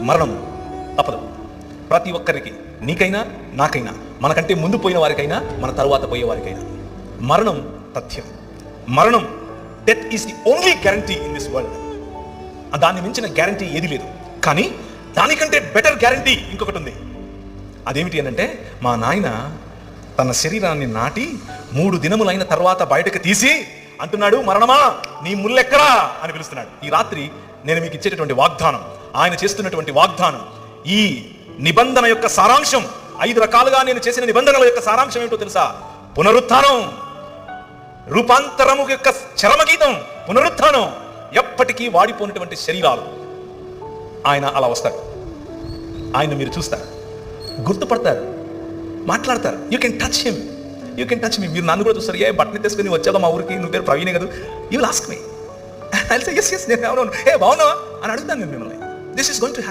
మరణం తప్పదు. ప్రతి ఒక్కరికి, నీకైనా నాకైనా, మనకంటే ముందు పోయిన వారికైనా మన తరువాత పోయే వారికైనా మరణం తథ్యం. మరణం, death is the only guarantee in this world. దాన్ని మించిన గ్యారంటీ ఏది లేదు. కానీ దానికంటే బెటర్ గ్యారంటీ ఇంకొకటి ఉంది. అదేమిటి అనంటే, మా నాయన తన శరీరాన్ని నాటి 3 దినములైన తర్వాత బయటకు తీసి అంటున్నాడు, మరణమా నీ ముల్లెక్కడా అని పిలుస్తున్నాడు. ఈ రాత్రి నేను మీకు ఇచ్చేటటువంటి వాగ్దానం, ఆయన చేస్తున్నటువంటి వాగ్దానం, ఈ నిబంధన యొక్క సారాంశం, 5 రకాలుగా నేను చేసిన నిబంధనల యొక్క సారాంశం ఏమిటో తెలుసా? పునరుత్థానం, రూపాంతరము యొక్క చరమగీతం, పునరుత్థానం. ఎప్పటికీ వాడిపోయినటువంటి శరీరాలు. ఆయన అలా వస్తాడు. ఆయన మీరు చూస్తారు, గుర్తుపడతారు, మాట్లాడతారు. You can touch him, you can touch me. మీరు నన్ను కూడా చూస్తారు, ఏ బట్టని తీసుకుని వచ్చావు మా ఊరికి, నువ్వు పేరు ప్రవీణే కదా, you will ask me. I will say yes, నేను అవును, ఏ బాగున్నావా అని అడుగుతాను నేను మిమ్మల్ని. This is going to happen.